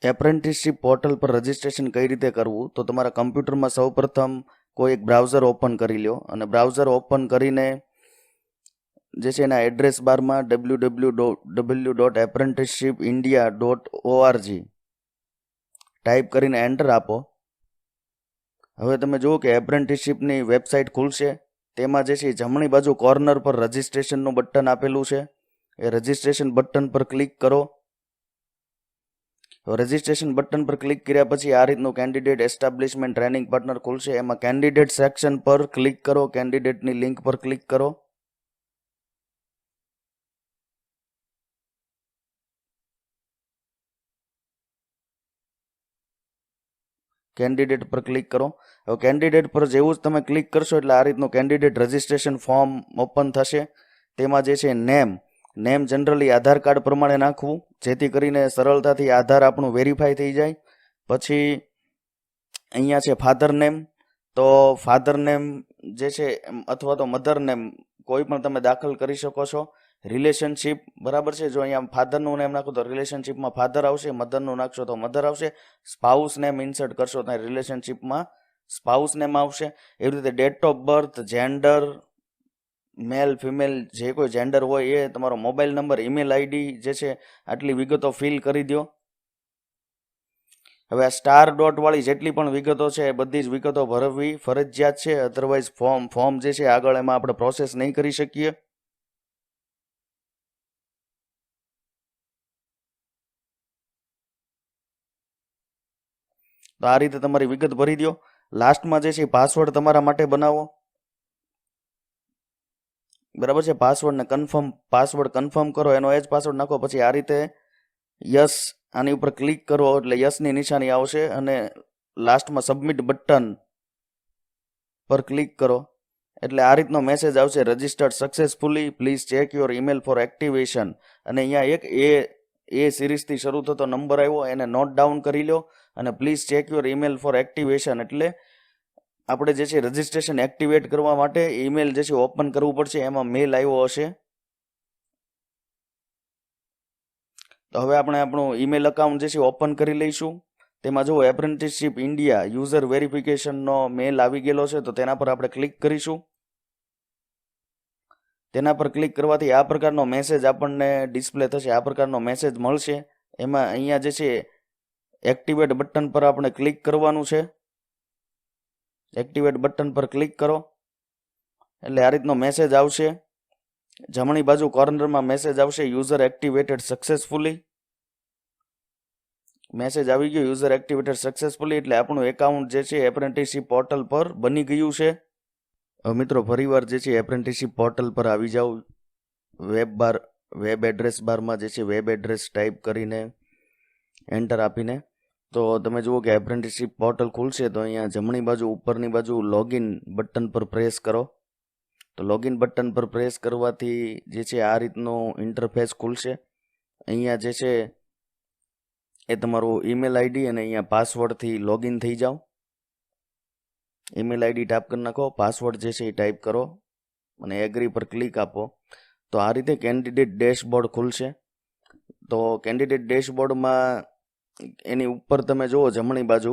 એપ્રેન્ટિસશીપ પોર્ટલ પર રજીસ્ટ્રેશન કઈ રીતે કરવું? તો તમારા કમ્પ્યુટરમાં સૌપ્રથમ કોઈ એક બ્રાઉઝર ઓપન કરી લો અને બ્રાઉઝર ઓપન કરીને જે છે એના એડ્રેસ બારમાં www.apprenticeshipindia.org ટાઈપ કરીને એન્ટર આપો. હવે તમે જુઓ કે એપ્રેન્ટિસશીપની વેબસાઇટ ખુલશે. તેમાં જે છે જમણી બાજુ કોર્નર પર રજીસ્ટ્રેશનનું બટન આપેલું છે. એ રજીસ્ટ્રેશન બટન પર ક્લિક કરો. રજીસ્ટ્રેશન બટન પર ક્લિક કર્યા પછી આ રીતનું કેન્ડિડેટ એસ્ટાબ્લિશમેન્ટ ટ્રેનિંગ પાર્ટનર ખુલશે. એમાં કેન્ડિડેટ સેક્શન પર ક્લિક કરો, કેન્ડિડેટની લિંક પર ક્લિક કરો. કેન્ડિડેટ પર ક્લિક કરો. હવે કેન્ડિડેટ પર જેવું જ તમે ક્લિક કરશો એટલે આ રીતનું કેન્ડિડેટ રજીસ્ટ્રેશન ફોર્મ ઓપન થશે. તેમાં જે છે નેમ જનરલી આધાર કાર્ડ પ્રમાણે નાખવું, જેથી કરીને સરળતાથી આધાર આપણું વેરીફાઈ થઈ જાય. પછી અહીંયા છે ફાધર નેમ. તો ફાધર નેમ જે છે અથવા તો મધર નેમ કોઈ પણ તમે દાખલ કરી શકો છો. રિલેશનશીપ બરાબર છે. જો અહીંયા ફાધરનું નેમ નાખો તો રિલેશનશીપમાં ફાધર આવશે, મધરનું નાખશો તો મધર આવશે. સ્પાઉસ નેમ ઇન્સર્ટ કરશો તો રિલેશનશીપમાં સ્પાઉસ નેમ આવશે. એવી રીતે date of birth, gender, male female જે કોઈ જેન્ડર હોય એ, તમારો મોબાઈલ નંબર, ઈમેલ આઈડી જે છે આટલી વિગતો ફિલ કરી દો. હવે આ સ્ટાર ડોટ વાળી જેટલી પણ વિગતો છે એ બધી જ વિગતો ભરવી ફરજિયાત છે. અધરવાઇઝ ફોર્મ જે છે આગળ એમાં આપણે પ્રોસેસ નહીં કરી શકીએ. તો આ રીતે તમારી વિગત ભરી દો. લાસ્ટમાં જે છે પાસવર્ડ તમારા માટે બનાવો. બરાબર છે, પાસવર્ડ કન્ફર્મ કરો, એનો એ જ પાસવર્ડ નાખો. પછી આ રીતે યસ આની ઉપર ક્લિક કરો એટલે યસની નિશાની આવશે અને લાસ્ટમાં સબમિટ બટન પર ક્લિક કરો એટલે આ રીતનો મેસેજ આવશે, registered successfully, please check your email for activation. અને અહીંયા એક એ સિરીઝથી શરૂ થતો નંબર આવ્યો, એને નોટ ડાઉન કરી લો અને please check your email for activation એટલે આપણે જે છે રજિસ્ટ્રેશન એક્ટિવેટ કરવા માટે ઈમેલ જે છે ઓપન કરવું પડશે, એમાં મેલ આવ્યો હશે. તો હવે આપણે આપણું ઈમેલ અકાઉન્ટ જે છે ઓપન કરી લઈશું. તેમાં જો એપ્રેન્ટિસશીપ ઇન્ડિયા યુઝર વેરિફિકેશનનો મેલ આવી ગયેલો છે, તો તેના પર આપણે ક્લિક કરીશું. તેના પર ક્લિક કરવાથી આ પ્રકારનો મેસેજ આપણને ડિસ્પ્લે થશે, આ પ્રકારનો મેસેજ મળશે. એમાં અહીંયા જે છે એક્ટિવેટ બટન પર આપણે ક્લિક કરવાનું છે. એક્ટિવેટ બટન પર ક્લિક કરો એટલે આ રીતનો મેસેજ આવશે. જમણી બાજુ કોર્નરમાં મેસેજ આવશે, યુઝર એક્ટિવેટેડ સક્સેસફુલી. મેસેજ આવી ગયો યુઝર એક્ટિવેટેડ સક્સેસફુલી એટલે આપણું એકાઉન્ટ જે છે એપ્રેન્ટિસશીપ પોર્ટલ પર બની ગયું છે. હવે મિત્રો ફરીવાર જે છે એપ્રેન્ટિસશીપ પોર્ટલ પર આવી જાઓ. વેબ એડ્રેસ બારમાં જે છે વેબ એડ્રેસ ટાઈપ કરીને એન્ટર આપીને તો તમે જુઓ કે એપ્રેન્ટિસશીપ પોર્ટલ ખુલશે. તો અહીંયા જમણી બાજુ ઉપરની બાજુ લોગિન બટન પર પ્રેસ કરો. તો લોગિન બટન પર પ્રેસ કરવાથી જે છે આ રીતનો ઇન્ટરફેસ ખુલશે. અહીંયા જે છે એ તમારું ઈમેલ આઈડી અને અહીંયા પાસવર્ડથી લોગિન થઈ જાઓ. ઈમેલ આઈડી ટાઈપ કરી નાખો, પાસવર્ડ જે છે એ ટાઈપ કરો અને એગ્રી પર ક્લિક આપો. તો આ રીતે કેન્ડિડેટ ડેશબોર્ડ ખુલશે. તો કેન્ડિડેટ ડેશબોર્ડમાં એની ઉપર તમે જુઓ જમણી બાજુ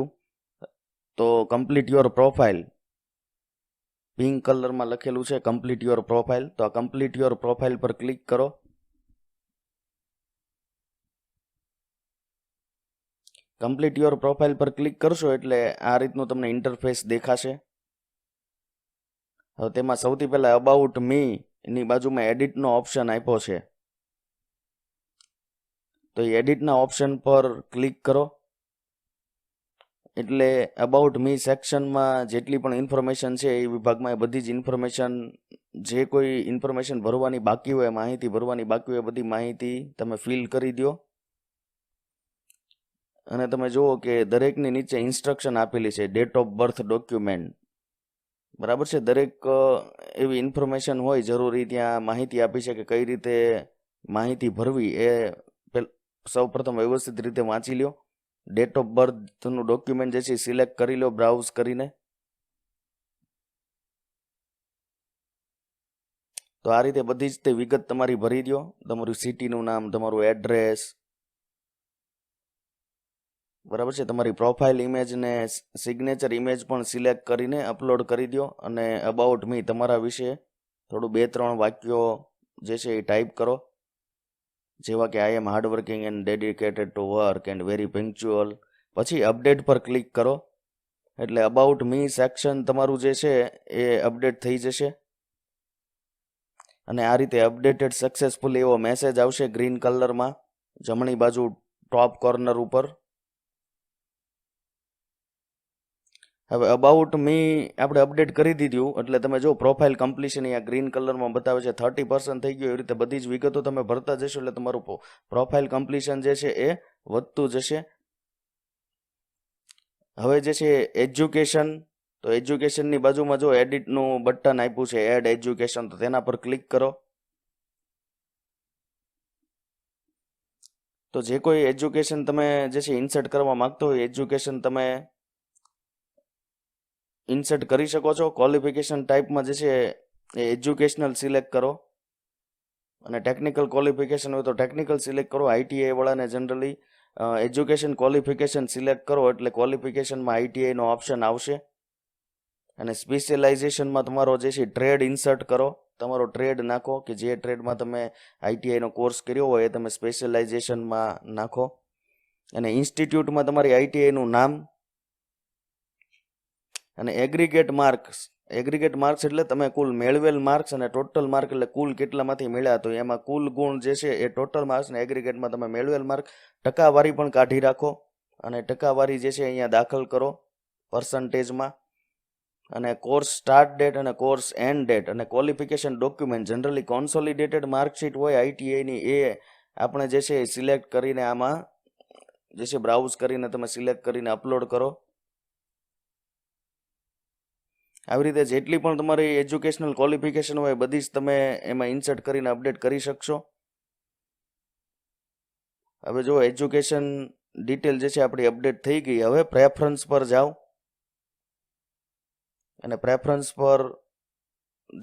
તો કમ્પ્લીટ યોર પ્રોફાઇલ પિંક કલરમાં લખેલું છે, કમ્પ્લીટ યોર પ્રોફાઇલ. તો આ કમ્પ્લીટ યોર પ્રોફાઇલ પર ક્લિક કરો. કમ્પ્લીટ યોર પ્રોફાઇલ પર ક્લિક કરશો એટલે આ રીતનું તમને ઇન્ટરફેસ દેખાશે. હવે તેમાં સૌથી પહેલા અબાઉટ મી એની બાજુમાં એડિટનો ઓપ્શન આપ્યો છે, તો એ એડિટના ઓપ્શન પર ક્લિક કરો એટલે અબાઉટ મી સેક્શનમાં જેટલી પણ ઇન્ફોર્મેશન છે એ વિભાગમાં બધી જ ઇન્ફોર્મેશન, જે કોઈ ઇન્ફોર્મેશન ભરવાની બાકી હોય, માહિતી ભરવાની બાકી હોય, બધી માહિતી તમે ફિલ કરી દો. અને તમે જુઓ કે દરેકની નીચે ઇન્સ્ટ્રક્શન આપેલી છે, ડેટ ઓફ બર્થ ડોક્યુમેન્ટ. બરાબર છે, દરેક એવી ઇન્ફોર્મેશન હોય જરૂરી ત્યાં માહિતી આપી છે કે કઈ રીતે માહિતી ભરવી એ સૌ પ્રથમ વ્યવસ્થિત રીતે વાંચી લો. ડેટ ઓફ બર્થનું ડોક્યુમેન્ટ જે છે સિલેક્ટ કરી લો બ્રાઉઝ કરીને. તો આ રીતે બધી જ તે વિગત તમારી ભરી દો, તમારું સિટીનું નામ, તમારું એડ્રેસ. બરાબર છે, તમારી પ્રોફાઇલ ઇમેજ ને સિગ્નેચર ઇમેજ પણ સિલેક્ટ કરીને અપલોડ કરી દો. અને અબાઉટ મી તમારા વિશે થોડું 2-3 વાક્યો જે છે એ ટાઈપ કરો, જેવા કે I am hardworking and dedicated to work and very punctual. પછી અપડેટ પર ક્લિક કરો એટલે અબાઉટ મી સેક્શન તમારું જે છે એ અપડેટ થઈ જશે. અને આ રીતે અપડેટેડ સક્સેસફુલ એવો મેસેજ આવશે ગ્રીન કલરમાં જમણી બાજુ ટોપ કોર્નર ઉપર. હવે અબાઉટ મી આપણે અપડેટ કરી દીધું એટલે તમે જો પ્રોફાઇલ કમ્પ્લીશન અહીંયા ગ્રીન કલરમાં બતાવે છે 30% થઈ ગયું. એવી રીતે બધી જ વિગતો તમે ભરતા જશો એટલે તમારું પ્રોફાઇલ કમ્પ્લીશન જે છે એ વધતું જશે. હવે જે છે એજ્યુકેશન, તો એજ્યુકેશનની બાજુમાં જો એડિટનું બટન આપ્યું છે એડ એજ્યુકેશન, તો તેના પર ક્લિક કરો. તો જે કોઈ એજ્યુકેશન તમે જે છે ઇન્સર્ટ કરવા માંગતો હોય એજ્યુકેશન તમે ઇન્સર્ટ કરી શકો છો. ક્વોલિફિકેશન ટાઈપમાં જે છે એ એજ્યુકેશનલ સિલેક્ટ કરો અને ટેકનિકલ ક્વોલિફિકેશન હોય તો ટેકનિકલ સિલેક્ટ કરો. આઈટીઆઈ વાળાને જનરલી એજ્યુકેશન ક્વોલિફિકેશન સિલેક્ટ કરો એટલે ક્વોલિફિકેશનમાં આઈટીઆઈનો ઓપ્શન આવશે. અને સ્પેશિયલાઇઝેશનમાં તમારો જે છે ટ્રેડ ઇન્સર્ટ કરો, તમારો ટ્રેડ નાખો કે જે ટ્રેડમાં તમે આઈટીઆઈનો કોર્સ કર્યો હોય એ તમે સ્પેશિયલાઇઝેશનમાં નાખો. અને ઇન્સ્ટિટ્યૂટમાં તમારી આઈટીઆઈનું નામ. અને એગ્રીગેટ માર્ક્સ એટલે તમે કુલ મેળવેલ માર્ક્સ અને ટોટલ માર્ક એટલે કુલ કેટલામાંથી મળ્યા, તો એમાં કુલ ગુણ જે છે એ ટોટલ માર્ક્સ ને એગ્રીગેટમાં તમે મેળવેલ માર્ક ટકાવારી પણ કાઢી રાખો. અને ટકાવારી જે છે અહીંયા દાખલ કરો પર્સન્ટેજમાં, અને કોર્સ સ્ટાર્ટ ડેટ અને કોર્સ એન્ડ ડેટ અને qualification document generally consolidated marksheet હોય ITIની એ આપણે જે છે એ સિલેક્ટ કરીને આમાં જે છે બ્રાઉઝ કરીને તમે સિલેક્ટ કરીને અપલોડ કરો. આવી રીતે જેટલી પણ તમારી એજ્યુકેશનલ ક્વોલિફિકેશન હોય બધી જ તમે એમાં ઇન્સર્ટ કરીને અપડેટ કરી શકશો. હવે જો એજ્યુકેશન ડિટેલ જે છે આપણી અપડેટ થઈ ગઈ. હવે પ્રેફરન્સ પર જાઓ અને પ્રેફરન્સ પર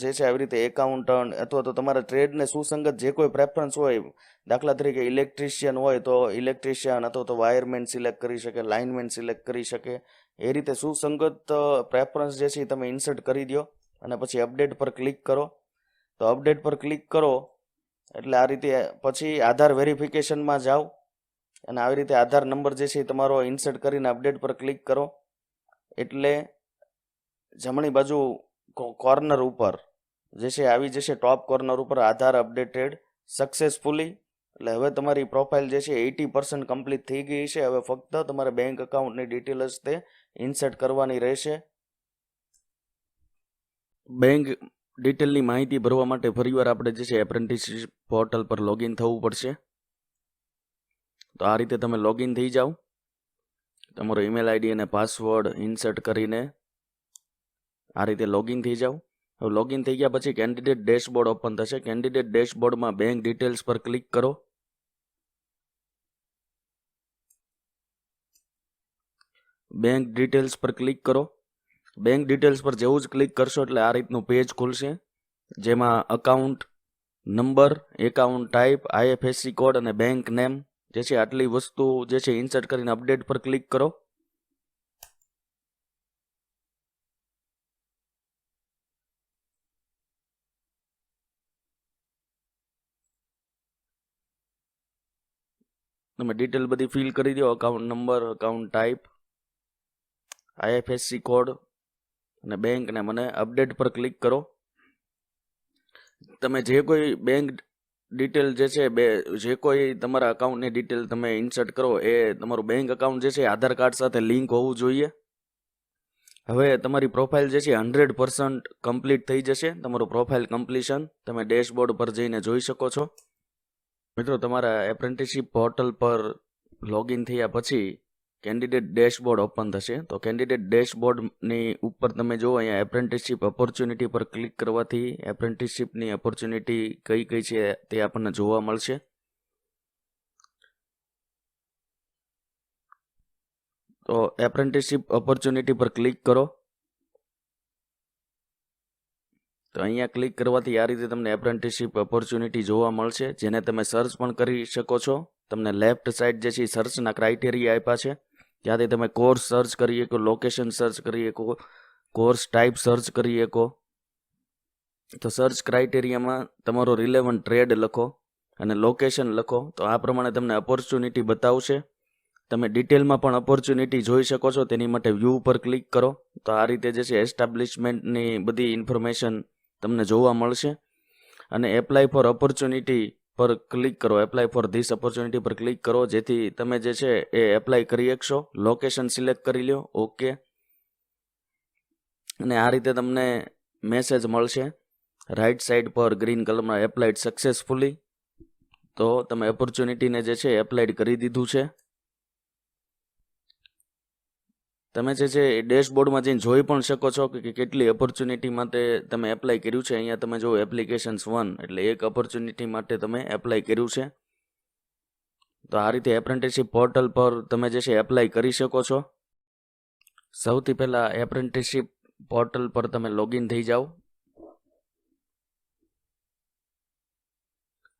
જે છે આવી રીતે એકાઉન્ટન્ટ અથવા તો તમારા ટ્રેડને સુસંગત જે કોઈ પ્રેફરન્સ હોય, દાખલા તરીકે ઇલેક્ટ્રિશિયન હોય તો ઇલેક્ટ્રિશિયન અથવા તો વાયરમેન સિલેક્ટ કરી શકે, લાઇનમેન સિલેક્ટ કરી શકે. એ રીતે સુસંગત પ્રેફરન્સ જે છે તમે ઇન્સર્ટ કરી દો અને પછી અપડેટ પર ક્લિક કરો. તો અપડેટ પર ક્લિક કરો એટલે આ રીતે પછી આધાર વેરિફિકેશનમાં જાઓ અને આવી રીતે આધાર નંબર જે છે તમારો ઇન્સર્ટ કરીને અપડેટ પર ક્લિક કરો એટલે જમણી બાજુ કોર્નર ઉપર જે છે આવી જશે, ટોપ કોર્નર ઉપર આધાર અપડેટેડ સક્સેસફુલી. એટલે હવે તમારી પ્રોફાઇલ જે છે 80% કમ્પ્લીટ થઈ ગઈ છે. હવે ફક્ત તમારે બેંક એકાઉન્ટની ડિટેલ જ તે ઇન્સર્ટ કરવાની રહેશે. બેંક ડિટેલની માહિતી ભરવા માટે ફરીવાર આપણે જે છે એપ્રેન્ટિસશીપ પોર્ટલ પર લોગિન થવું પડશે. તો આ રીતે તમે લોગિન થઈ જાઓ, તમારો ઈમેલ આઈડી અને પાસવર્ડ ઇન્સર્ટ કરીને આ રીતે લોગિન થઈ જાઓ. હવે લોગિન થઈ ગયા પછી કેન્ડિડેટ ડેશબોર્ડ ઓપન થશે. કેન્ડિડેટ ડેશબોર્ડમાં બેંક ડિટેલ્સ પર ક્લિક કરો. બેંક ડિટેલ્સ પર ક્લિક કરો. બેંક ડિટેલ્સ પર જેવું જ ક્લિક કરશો એટલે આ રીતનું પેજ ખુલશે, જેમાં account number, account type, IFSC code અને બેંક નેમ જે છે આટલી વસ્તુ જે છે ઇન્સર્ટ કરીને અપડેટ પર ક્લિક કરો. તમે ડિટેલ બધી ફિલ કરી દો, account number, account type, IFSC code અને બેંક નેમ, અને અપડેટ પર ક્લિક કરો. તમે જે કોઈ બેંક ડિટેલ જે છે જે કોઈ તમારા અકાઉન્ટની ડિટેલ તમે ઇન્સર્ટ કરો એ તમારું બેંક અકાઉન્ટ જે છે આધાર કાર્ડ સાથે લિંક હોવું જોઈએ. હવે તમારી પ્રોફાઇલ જે છે 100% કમ્પ્લીટ થઈ જશે. તમારું પ્રોફાઇલ કમ્પ્લીશન તમે ડેશબોર્ડ પર જઈને જોઈ શકો છો. મિત્રો, તમારા એપ્રેન્ટિસશીપ પોર્ટલ પર લોગિન થયા પછી કેન્ડિડેટ ડેશબોર્ડ ઓપન થશે. તો કેન્ડિડેટ ડેશબોર્ડની ઉપર તમે જુઓ અહીંયા એપ્રેન્ટિસશીપ ઓપોર્ચ્યુનિટી પર ક્લિક કરવાથી એપ્રેન્ટિસશીપની ઓપોર્ચ્યુનિટી કઈ કઈ છે તે આપણને જોવા મળશે. તો એપ્રેન્ટિસશીપ ઓપોર્ચ્યુનિટી પર ક્લિક કરો. તો અહીંયા ક્લિક કરવાથી આ રીતે તમને એપ્રેન્ટિસશીપ ઓપોર્ચ્યુનિટી જોવા મળશે, જેને તમે સર્ચ પણ કરી શકો છો. તમને લેફ્ટ સાઈડ જે છે સર્ચના ક્રાઇટેરિયા આપ્યા છે, ત્યાંથી તમે કોર્સ સર્ચ કરી શકો, લોકેશન સર્ચ કરી શકો, કોર્સ ટાઈપ સર્ચ કરી શકો. તો સર્ચ ક્રાઇટેરિયામાં તમારો રિલેવન્ટ ટ્રેડ લખો અને લોકેશન લખો. તો આ પ્રમાણે તમને ઓપોર્ચ્યુનિટી બતાવશે. તમે ડિટેલમાં પણ ઓપોર્ચ્યુનિટી જોઈ શકો છો. તેની માટે વ્યૂ પર ક્લિક કરો. તો આ રીતે જે છે એસ્ટાબ્લિશમેન્ટની બધી ઇન્ફોર્મેશન તમને જોવા મળશે. અને એપ્લાય ફોર ઓપોર્ચ્યુનિટી પર ક્લિક કરો. એપ્લાય ફોર ધીસ ઓપોર્ચ્યુનિટી પર ક્લિક કરો, જેથી તમે જે છે એ એપ્લાય કરી શકશો. લોકેશન સિલેક્ટ કરી લો, ઓકે. અને આ રીતે તમને મેસેજ મળશે રાઈટ સાઈડ પર ગ્રીન કલરમાં એપ્લાઇડ સક્સેસફુલી. તો તમે ઓપોર્ચ્યુનિટીને જે છે એપ્લાઇડ કરી દીધું છે. તમે જે છે એ ડેશબોર્ડમાં જઈને જોઈ પણ શકો છો કે કેટલી ઓપોર્ચ્યુનિટી માટે તમે એપ્લાય કર્યું છે. અહીંયા તમે જો એપ્લિકેશન્સ 1 એટલે એક ઓપોર્ચ્યુનિટી માટે તમે એપ્લાય કર્યું છે. તો આ રીતે એપ્રેન્ટિસશીપ પોર્ટલ પર તમે જે છે એપ્લાય કરી શકો છો. સૌથી પહેલા એપ્રેન્ટિસશીપ પોર્ટલ પર તમે લોગિન થઈ જાઓ.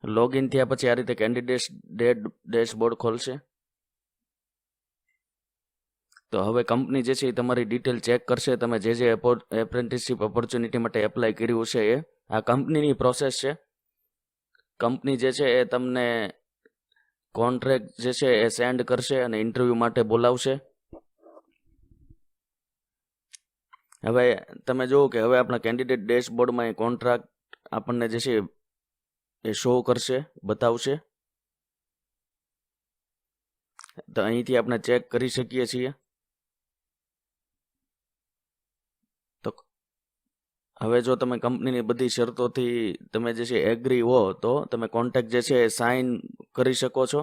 લોગિન થયા પછી આ રીતે કેન્ડિડેટ ડેશબોર્ડ ખોલશે. તો હવે કંપની જે છે એ તમારી ડિટેલ ચેક કરશે. તમે જે એપ્રેન્ટિસશીપ ઓપોર્ચ્યુનિટી માટે એપ્લાય કર્યું છે એ આ કંપનીની પ્રોસેસ છે. કંપની જે છે એ તમને કોન્ટ્રાક્ટ જે છે એ સેન્ડ કરશે અને ઇન્ટરવ્યૂ માટે બોલાવશે. હવે તમે જુઓ કે હવે આપણા કેન્ડિડેટ ડેશબોર્ડમાં એ કોન્ટ્રાક્ટ આપણને જે છે એ શો કરશે, બતાવશે. તો અહીંથી આપણે ચેક કરી શકીએ છીએ. તો હવે જો તમે કંપનીની બધી શરતોથી તમે જે છે એગ્રી હો તો તમે કોન્ટ્રાક્ટ જે છે સાઇન કરી શકો છો.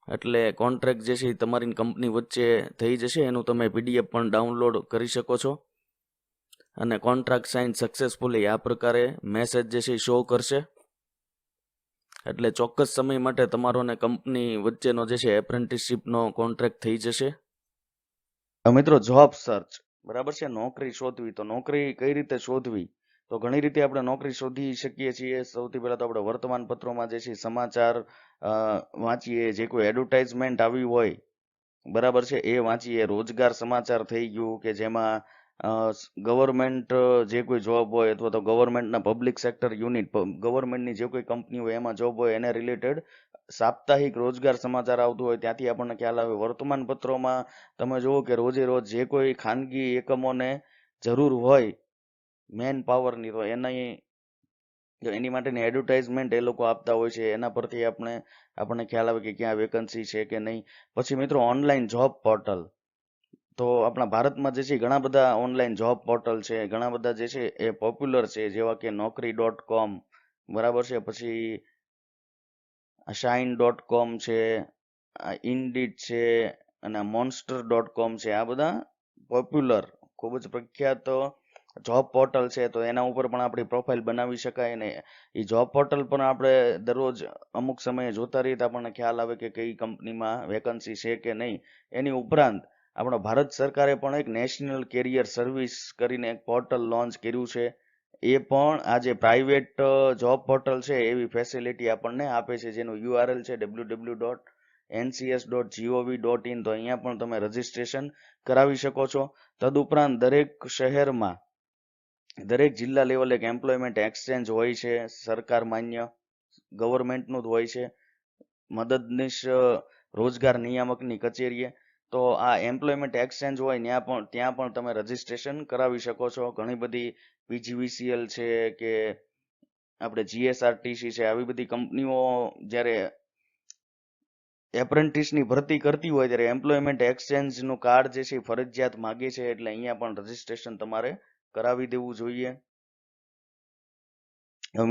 એટલે કોન્ટ્રાક્ટ જે છે તમારી કંપની વચ્ચે થઈ જશે. એનું તમે PDF પણ ડાઉનલોડ કરી શકો છો. અને કોન્ટ્રાક્ટ સાઇન સક્સેસફુલી આ પ્રકારે મેસેજ જે છે શો કરશે. એટલે ચોક્કસ સમય માટે તમારો ને કંપની વચ્ચેનો જે છે એપ્રેન્ટિસશીપનો કોન્ટ્રાક્ટ થઈ જશે. મિત્રો જોબ સર્ચ, બરાબર છે, નોકરી શોધવી. તો નોકરી કઈ રીતે શોધવી? તો ઘણી રીતે આપણે નોકરી શોધી શકીએ છીએ. સૌથી પહેલા તો આપણે વર્તમાન પત્રોમાં જે છે સમાચાર વાંચીએ, જે કોઈ એડવર્ટાઇઝમેન્ટ આવી હોય, બરાબર છે, એ વાંચીએ. રોજગાર સમાચાર થઈ ગયું કે જેમાં ગવર્મેન્ટ જે કોઈ જોબ હોય અથવા તો ગવર્મેન્ટના પબ્લિક સેક્ટર યુનિટ, ગવર્મેન્ટની જે કોઈ કંપની હોય એમાં જોબ હોય એને રિલેટેડ સાપ્તાહિક રોજગાર સમાચાર આવતું હોય ત્યાંથી આપણને ખ્યાલ આવે. વર્તમાન પત્રોમાં તમે જુઓ કે રોજે રોજ જે કોઈ ખાનગી એકમોને જરૂર હોય મેન પાવરની, તો એની માટેની એડવર્ટાઇઝમેન્ટ એ લોકો આપતા હોય છે. એના પરથી આપણને ખ્યાલ આવે કે ક્યાં વેકન્સી છે કે નહીં. પછી મિત્રો ઓનલાઈન જોબ પોર્ટલ. તો આપણા ભારતમાં જે છે ઘણા બધા ઓનલાઈન જોબ પોર્ટલ છે, ઘણા બધા જે છે એ પોપ્યુલર છે, જેવા કે Naukri.com, બરાબર છે, પછી shine.com છે, Indeed છે, અને monster.com છે. આ બધા પોપ્યુલર, ખૂબ જ પ્રખ્યાત જોબ પોર્ટલ છે. તો એના ઉપર પણ આપણી પ્રોફાઇલ બનાવી શકાય. ને એ જોબ પોર્ટલ પર આપણે દરરોજ અમુક સમયે જોતા રહીએ તો આપણને ખ્યાલ આવે કે કઈ કંપનીમાં વેકન્સી છે કે નહીં. એની ઉપરાંત આપણા ભારત સરકારે પણ એક નેશનલ કેરિયર સર્વિસ કરીને એક પોર્ટલ લોન્ચ કર્યું છે. એ પણ આ જે પ્રાઇવેટ જોબ પોર્ટલ છે એવી ફેસિલિટી આપણને આપે છે, જેનું URL છે www.ncs.gov.in. તો અહીંયા પણ તમે રજીસ્ટ્રેશન કરાવી શકો છો. તદુપરાંત દરેક શહેરમાં, દરેક જિલ્લા લેવલે એક એમ્પ્લોયમેન્ટ એક્સચેન્જ હોય છે, સરકાર માન્ય ગવર્મેન્ટનું જ હોય છે, મદદનીશ રોજગાર નિયામકની કચેરીએ. તો આ એમ્પ્લોયમેન્ટ એક્સચેન્જ હોય ત્યાં પણ તમે રજીસ્ટ્રેશન કરાવી શકો છો. ઘણી બધી PGVCL છે કે આપણે GSRTC છે, આવી બધી કંપનીઓ જ્યારે એપ્રેન્ટિસની ભરતી કરતી હોય ત્યારે એમ્પ્લોયમેન્ટ એક્સચેન્જનું કાર્ડ જે છે ફરજિયાત માગે છે. એટલે અહીંયા પણ રજીસ્ટ્રેશન તમારે કરાવી દેવું જોઈએ.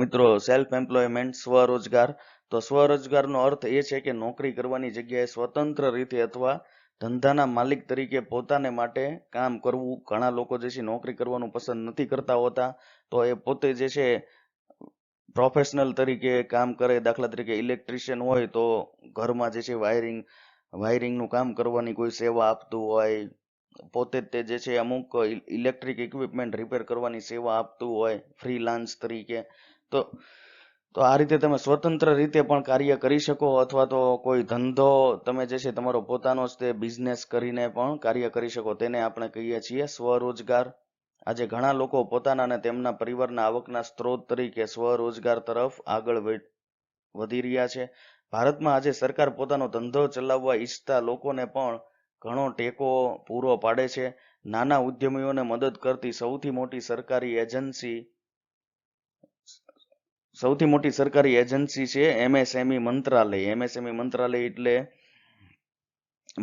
મિત્રો સેલ્ફ એમ્પ્લોયમેન્ટ, સ્વરોજગાર. તો સ્વરોજગારનો અર્થ એ છે કે નોકરી કરવાની જગ્યાએ સ્વતંત્ર રીતે અથવા ધંધાના માલિક તરીકે પોતાને માટે કામ કરવું. ઘણા લોકો જે છે નોકરી કરવાનું પસંદ નથી કરતા હોતા, તો એ પોતે જે છે પ્રોફેશનલ તરીકે કામ કરે. દાખલા તરીકે ઇલેક્ટ્રિશિયન હોય તો ઘરમાં જે છે વાયરિંગનું કામ કરવાની કોઈ સેવા આપતું હોય, પોતે તે જે છે અમુક ઇલેક્ટ્રિક ઇક્વિપમેન્ટ રિપેર કરવાની સેવા આપતું હોય ફ્રીલાન્સ તરીકે. તો આ રીતે તમે સ્વતંત્ર રીતે પણ કાર્ય કરી શકો, અથવા તો કોઈ ધંધો તમે જે છે તમારો પોતાનો જ તે બિઝનેસ કરીને પણ કાર્ય કરી શકો. તેને આપણે કહીએ છીએ સ્વરોજગાર. આજે ઘણા લોકો પોતાના અને તેમના પરિવારના આવકના સ્ત્રોત તરીકે સ્વરોજગાર તરફ આગળ વધી રહ્યા છે. ભારતમાં આજે સરકાર પોતાનો ધંધો ચલાવવા ઈચ્છતા લોકોને પણ ઘણો ટેકો પૂરો પાડે છે. નાના ઉદ્યમીઓને મદદ કરતી સૌથી મોટી સરકારી એજન્સી છે MSME મંત્રાલય. MSME મંત્રાલય એટલે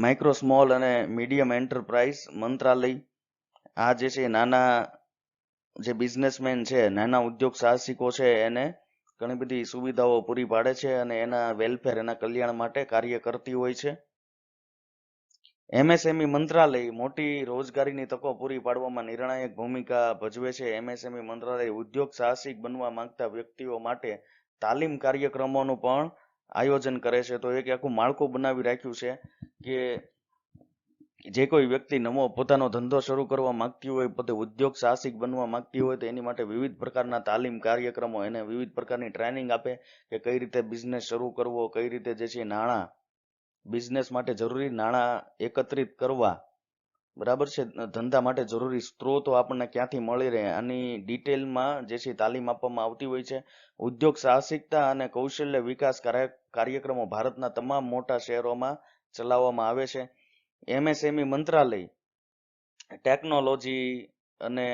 માઇક્રો સ્મોલ અને મીડિયમ એન્ટરપ્રાઇઝ મંત્રાલય. આ જે છે નાના જે બિઝનેસમેન છે, નાના ઉદ્યોગ સાહસિકો છે, એને ઘણી બધી સુવિધાઓ પૂરી પાડે છે અને એના વેલફેર, એના કલ્યાણ માટે કાર્ય કરતી હોય છે. MSME મંત્રાલય મોટી રોજગારીની તકો પૂરી પાડવામાં નિર્ણાયક ભૂમિકા ભજવે છે. MSME મંત્રાલય ઉદ્યોગ સાહસિક બનવા માંગતા વ્યક્તિઓ માટે તાલીમ કાર્યક્રમોનું પણ આયોજન કરે છે. તો એક આખું માળખું બનાવી રાખ્યું છે કે જે કોઈ વ્યક્તિ નવો પોતાનો ધંધો શરૂ કરવા માંગતી હોય, પોતે ઉદ્યોગ સાહસિક બનવા માંગતી હોય, તો એની માટે વિવિધ પ્રકારના તાલીમ કાર્યક્રમો, એને વિવિધ પ્રકારની ટ્રેનિંગ આપે કે કઈ રીતે બિઝનેસ શરૂ કરવો, કઈ રીતે જે છે બિઝનેસ માટે જરૂરી નાણાં એકત્રિત કરવા, બરાબર છે, ધંધા માટે જરૂરી સ્ત્રોતો આપણને ક્યાંથી મળી રહે, આની ડિટેલમાં જે છે તાલીમ આપવામાં આવતી હોય છે. ઉદ્યોગ સાહસિકતા અને કૌશલ્ય વિકાસ કાર્યક્રમો ભારતના તમામ મોટા શહેરોમાં ચલાવવામાં આવે છે. MSME મંત્રાલય ટેકનોલોજી અને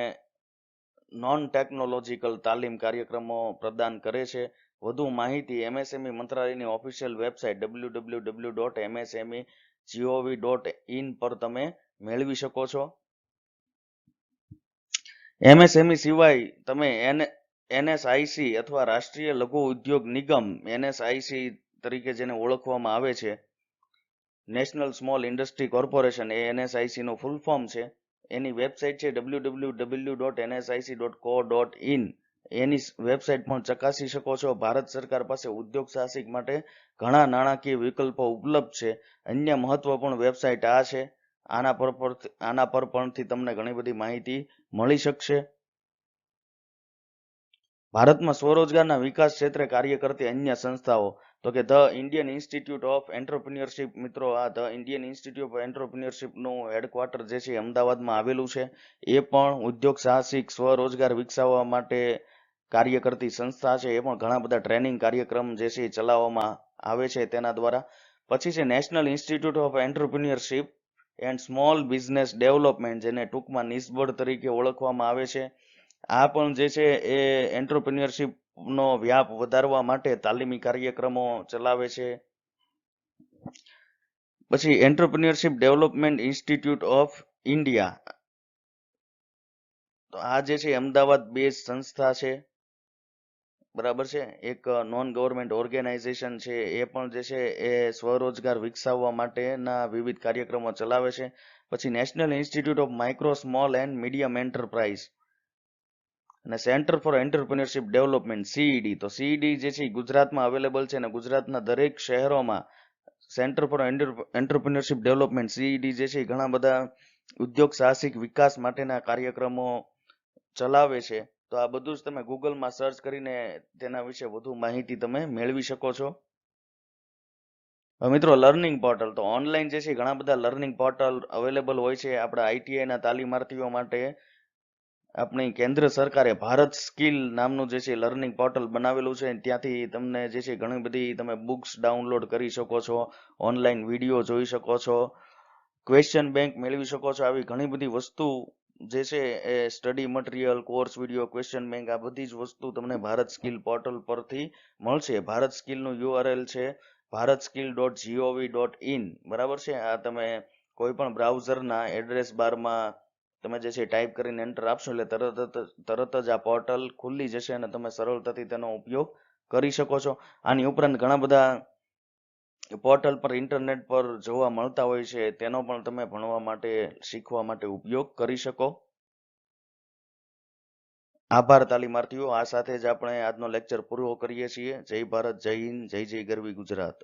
નોન ટેકનોલોજીકલ તાલીમ કાર્યક્રમો પ્રદાન કરે છે. વધુ માહિતી એમએસએમઈ મંત્રાલયની ઓફિશિયલ વેબસાઇટ www.msme.gov.in પર તમે મેળવી શકો છો. એમએસએમઈ સિવાય તમે એનએસઆઈસી અથવા રાષ્ટ્રીય લઘુ ઉદ્યોગ નિગમ એનએસઆઈસી તરીકે જેને ઓળખવામાં આવે છે, નેશનલ સ્મોલ ઇન્ડસ્ટ્રી કોર્પોરેશન, એ એનએસઆઈસી નું ફૂલ ફોર્મ છે. એની વેબસાઇટ છે www.nsic.co.in. એની વેબસાઇટ પણ ચકાસી શકો છો. ભારત સરકાર પાસે ઉદ્યોગ સાહસિક માટે ઘણા નાણાકીય વિકલ્પો ઉપલબ્ધ છે. અન્ય મહત્વપૂર્ણ વેબસાઇટ આ છે. આના પર પરથી તમને ઘણી બધી માહિતી મળી શકશે. ભારતમાં સ્વરોજગારના વિકાસ ક્ષેત્રે કાર્ય કરતી અન્ય સંસ્થાઓ તો કે the Indian institute of entrepreneurship. મિત્રો, આ ધ ઇન્ડિયન ઇન્સ્ટિટ્યૂટ ઓફ એન્ટરપ્રિન્યોરશિપનું હેડક્વાર્ટર જે છે અમદાવાદમાં આવેલું છે. એ પણ ઉદ્યોગ સાહસિક સ્વરોજગાર વિકસાવવા માટે કાર્ય કરતી સંસ્થા છે. એ પણ ઘણા બધા ટ્રેનિંગ કાર્યક્રમ જે છે ચલાવવામાં આવે છે તેના દ્વારા. પછી છે national institute of entrepreneurship and small business development, જેને ટૂંકમાં નિસ્બળ તરીકે ઓળખવામાં આવે છે. આ પણ જે છે એ એન્ટરપ્રિન્યોરશિપ નો વ્યાપ વધારવા માટે તાલીમી કાર્યક્રમો ચલાવે છે. પછી entrepreneurship development institute of India, તો આ જે છે અમદાવાદ બેઝ સંસ્થા છે. બરાબર છે. એક નોન ગવર્મેન્ટ ઓર્ગેનાઇઝેશન છે. એ પણ જે છે એ સ્વરોજગાર વિકસાવવા માટેના વિવિધ કાર્યક્રમો ચલાવે છે. પછી national institute of micro small and medium enterprise અને centre for entrepreneurship development CED. તો સીઈડી જે છે ગુજરાતમાં અવેલેબલ છે અને ગુજરાતના દરેક શહેરોમાં centre for entrepreneurship development CED જે છે ઘણા બધા ઉદ્યોગ સાહસિક વિકાસ માટેના કાર્યક્રમો ચલાવે છે. તો આ બધું જ તમે ગૂગલમાં સર્ચ કરીને તેના વિશે વધુ માહિતી તમે મેળવી શકો છો. મિત્રો, લર્નિંગ પોર્ટલ, તો ઓનલાઈન જે છે ઘણા બધા લર્નિંગ પોર્ટલ અવેલેબલ હોય છે. આપણા આઈટીઆઈના તાલીમાર્થીઓ માટે આપણી કેન્દ્ર સરકારે ભારત સ્કિલ નામનું જે છે લર્નિંગ પોર્ટલ બનાવેલું છે. ત્યાંથી તમને જે છે ઘણી બધી તમે બુક્સ ડાઉનલોડ કરી શકો છો, ઓનલાઈન વિડીયો જોઈ શકો છો, ક્વેશ્ચન બેંક મેળવી શકો છો. આવી ઘણી બધી વસ્તુ જે છે એ study material, course video, question bank, આ બધી જ વસ્તુ તમને ભારત સ્કિલ પોર્ટલ પરથી મળશે. ભારત સ્કિલનું યુઆરએલ છે bharatskill.gov.in. બરાબર છે. આ તમે કોઈ પણ બ્રાઉઝરના એડ્રેસ બારમાં તમે જે છે ટાઈપ કરીને એન્ટર આપશો એટલે તરત જ આ પોર્ટલ ખુલ્લી જશે અને તમે સરળતાથી તેનો ઉપયોગ કરી શકો છો. આની ઉપરાંત ઘણા બધા પોર્ટલ પર ઇન્ટરનેટ પર જોવા મળતા હોય છે, તેનો પણ તમે ભણવા માટે, શીખવા માટે ઉપયોગ કરી શકો. આભાર તાલીમાર્થીઓ. આ સાથે જ આપણે આજનો લેક્ચર પૂરો કરીએ છીએ. જય ભારત, જય હિન્દ, જય જય ગરવી ગુજરાત.